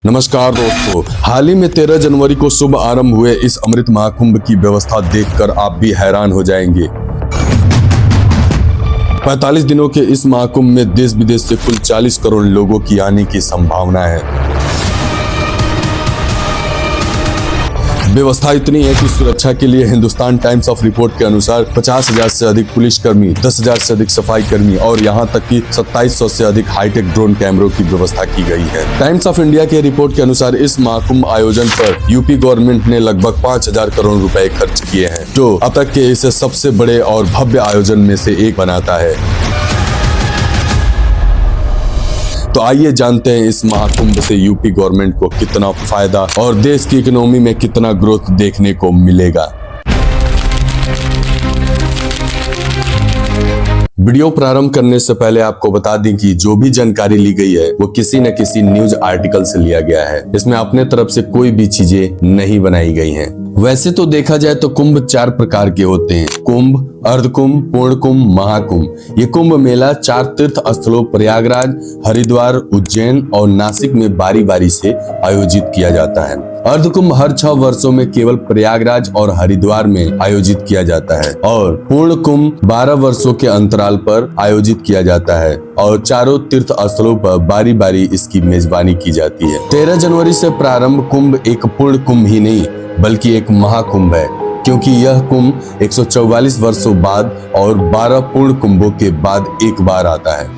नमस्कार दोस्तों, हाल ही में 13 जनवरी को शुभ आरंभ हुए इस अमृत महाकुंभ की व्यवस्था देखकर आप भी हैरान हो जाएंगे। 45 दिनों के इस महाकुंभ में देश विदेश से कुल 40 करोड़ लोगों की आने की संभावना है। व्यवस्था इतनी है कि सुरक्षा के लिए हिंदुस्तान टाइम्स ऑफ रिपोर्ट के अनुसार 50,000 से अधिक पुलिसकर्मी, 10,000 से अधिक सफाई कर्मी और यहां तक कि 2700 से अधिक हाईटेक ड्रोन कैमरों की व्यवस्था की गई है। टाइम्स ऑफ इंडिया के रिपोर्ट के अनुसार इस महाकुंभ आयोजन पर यूपी गवर्नमेंट ने लगभग 5,000 करोड़ रुपए खर्च किए हैं, जो अब तक के इसे सबसे बड़े और भव्य आयोजन में से एक बनाता है। तो आइए जानते हैं इस महाकुंभ से यूपी गवर्नमेंट को कितना फायदा और देश की इकोनॉमी में कितना ग्रोथ देखने को मिलेगा। वीडियो प्रारंभ करने से पहले आपको बता दें कि जो भी जानकारी ली गई है वो किसी न किसी न्यूज आर्टिकल से लिया गया है। इसमें अपने तरफ से कोई भी चीजें नहीं बनाई गई हैं। वैसे तो देखा जाए तो कुंभ 4 प्रकार के होते हैं: कुंभ, अर्धकुंभ, पूर्ण कुंभ, महाकुंभ। ये कुंभ मेला 4 तीर्थ स्थलों प्रयागराज, हरिद्वार, उज्जैन और नासिक में बारी बारी से आयोजित किया जाता है। अर्धकुंभ हर 6 वर्षों में केवल प्रयागराज और हरिद्वार में आयोजित किया जाता है और पूर्ण कुंभ 12 वर्षों के अंतराल पर आयोजित किया जाता है और चारों तीर्थ स्थलों पर बारी बारी इसकी मेजबानी की जाती है। 13 जनवरी से प्रारंभ कुंभ एक पूर्ण कुंभ ही नहीं बल्कि एक महाकुंभ है, क्योंकि यह कुंभ 144 वर्षों बाद और 12 पूर्ण कुंभों के बाद एक बार आता है,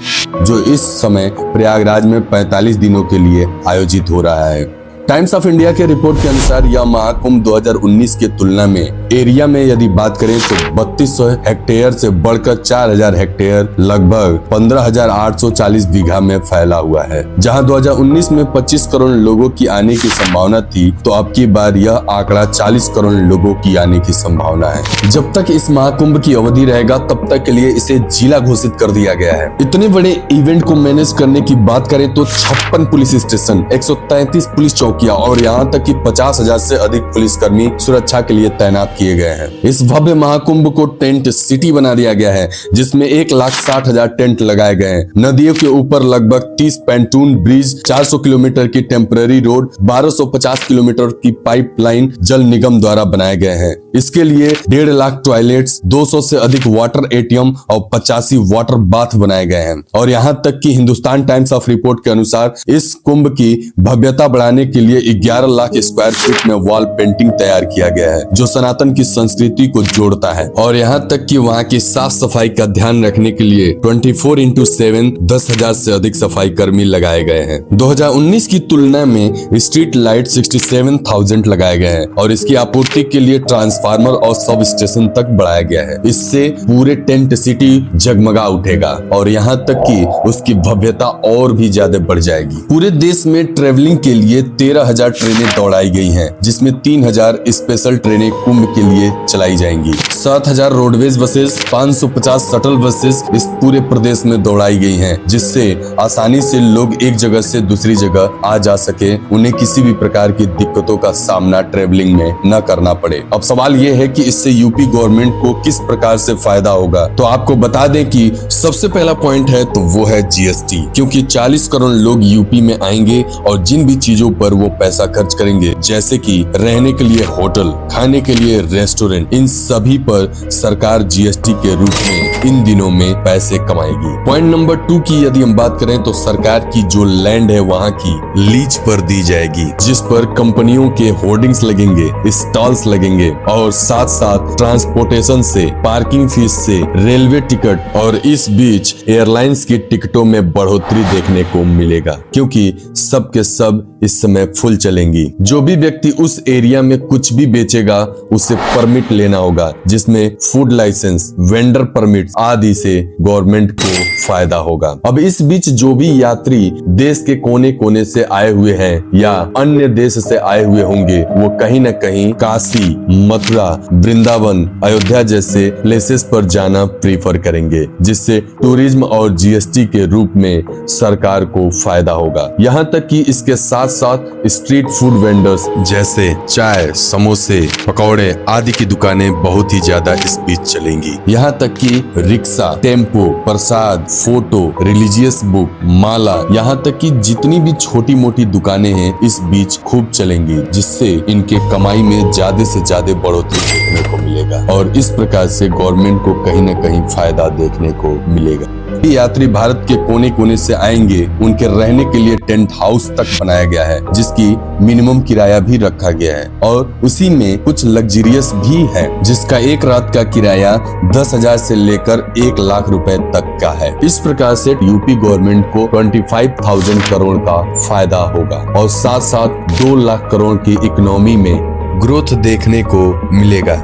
जो इस समय प्रयागराज में 45 दिनों के लिए आयोजित हो रहा है। टाइम्स ऑफ इंडिया के रिपोर्ट के अनुसार यह महाकुंभ 2019 की तुलना में एरिया में यदि बात करें तो 3200 हेक्टेयर से बढ़कर 4000 हेक्टेयर लगभग 15,840 बीघा में फैला हुआ है। जहां 2019 में 25 करोड़ लोगों की आने की संभावना थी, तो अब की बार यह आंकड़ा 40 करोड़ लोगों की आने की संभावना है। जब तक इस महाकुंभ की अवधि रहेगा तब तक के लिए इसे जिला घोषित कर दिया गया है। इतने बड़े इवेंट को मैनेज करने की बात करें तो 56 पुलिस स्टेशन, 133 पुलिस चौकी और यहाँ तक कि 50,000 से अधिक पुलिसकर्मी सुरक्षा के लिए तैनात किए गए हैं। इस भव्य महाकुंभ को टेंट सिटी बना दिया गया है, जिसमें 1,60,000 टेंट लगाए गए हैं। नदियों के ऊपर लगभग 30 पैंटून ब्रिज, 400 किलोमीटर की टेम्पररी रोड, 1250 किलोमीटर की पाइपलाइन जल निगम द्वारा बनाए गए हैं। इसके लिए 1.5 लाख टॉयलेट्स, 200 से अधिक वाटर एटीएम और 85 वाटर बाथ बनाए गए हैं। और यहाँ तक कि हिंदुस्तान टाइम्स ऑफ रिपोर्ट के अनुसार इस कुंभ की भव्यता बढ़ाने के लिए 11 लाख स्क्वायर फीट में वॉल पेंटिंग तैयार किया गया है, जो सनातन की संस्कृति को जोड़ता है। और यहाँ तक कि वहाँ की साफ सफाई का ध्यान रखने के लिए 24/7 10,000 से अधिक सफाई कर्मी लगाए गए हैं। 2019 की तुलना में स्ट्रीट लाइट 67,000 लगाए गए हैं और इसकी आपूर्ति के लिए ट्रांसफार्मर और सब स्टेशन तक बढ़ाया गया है। इससे पूरे टेंट सिटी जगमगा उठेगा और यहाँ तक कि उसकी भव्यता और भी ज्यादा बढ़ जाएगी। पूरे देश में ट्रेवलिंग के लिए 13,000 ट्रेनें दौड़ाई गई हैं, जिसमें 3,000 स्पेशल ट्रेनें कुंभ के लिए चलाई जाएंगी। 7,000 रोडवेज बसेस, 550 शटल बसेस इस पूरे प्रदेश में दौड़ाई गई हैं, जिससे आसानी से लोग एक जगह से दूसरी जगह आ जा सके, उन्हें किसी भी प्रकार की दिक्कतों का सामना ट्रेवलिंग में न करना पड़े। अब सवाल ये है कि इससे यूपी गवर्नमेंट को किस प्रकार से फायदा होगा। तो आपको बता दें कि सबसे पहला पॉइंट है तो वो है जीएसटी, क्योंकि 40 करोड़ लोग यूपी में आएंगे और जिन भी चीजों पर वो पैसा खर्च करेंगे, जैसे कि रहने के लिए होटल, खाने के लिए रेस्टोरेंट, इन सभी पर सरकार जीएसटी के रूप में इन दिनों में पैसे कमाएगी। पॉइंट नंबर 2 की यदि हम बात करें तो सरकार की जो लैंड है वहाँ की लीज पर दी जाएगी, जिस पर कंपनियों के होर्डिंग्स लगेंगे, स्टॉल्स लगेंगे और साथ साथ ट्रांसपोर्टेशन से, पार्किंग फीस से, रेलवे टिकट और इस बीच एयरलाइंस की टिकटों में बढ़ोतरी देखने को मिलेगा, क्योंकि सब के सब इस समय फुल चलेंगी। जो भी व्यक्ति उस एरिया में कुछ भी बेचेगा उसे परमिट लेना होगा, जिसमें फूड लाइसेंस, वेंडर परमिट आदि से गवर्नमेंट को फायदा होगा। अब इस बीच जो भी यात्री देश के कोने कोने से आए हुए हैं या अन्य देश से आए हुए होंगे, वो कहीं न कहीं काशी, मथुरा, वृंदावन, अयोध्या जैसे प्लेसेस पर जाना प्रीफर करेंगे, जिससे टूरिज्म और जीएसटी के रूप में सरकार को फायदा होगा। यहाँ तक कि इसके साथ साथ स्ट्रीट फूड वेंडर्स जैसे चाय, समोसे, पकौड़े आदि की दुकानें बहुत ही ज्यादा इस बीच चलेंगी। यहाँ तक कि रिक्शा, टेम्पो, प्रसाद, फोटो, रिलीजियस बुक, माला, यहाँ तक कि जितनी भी छोटी मोटी दुकानें हैं इस बीच खूब चलेंगी, जिससे इनके कमाई में ज्यादा से ज्यादा बढ़ोतरी देखने को मिलेगा और इस प्रकार से गवर्नमेंट को कहीं न कहीं फायदा देखने को मिलेगा। यात्री भारत के कोने कोने से आएंगे, उनके रहने के लिए टेंट हाउस तक बनाया गया है, जिसकी मिनिमम किराया भी रखा गया है और उसी में कुछ लग्जरियस भी है, जिसका एक रात का किराया 10,000 से लेकर 1 लाख रुपए तक का है। इस प्रकार से यूपी गवर्नमेंट को 25,000 करोड़ का फायदा होगा और साथ साथ 2 लाख करोड़ की इकोनॉमी में ग्रोथ देखने को मिलेगा।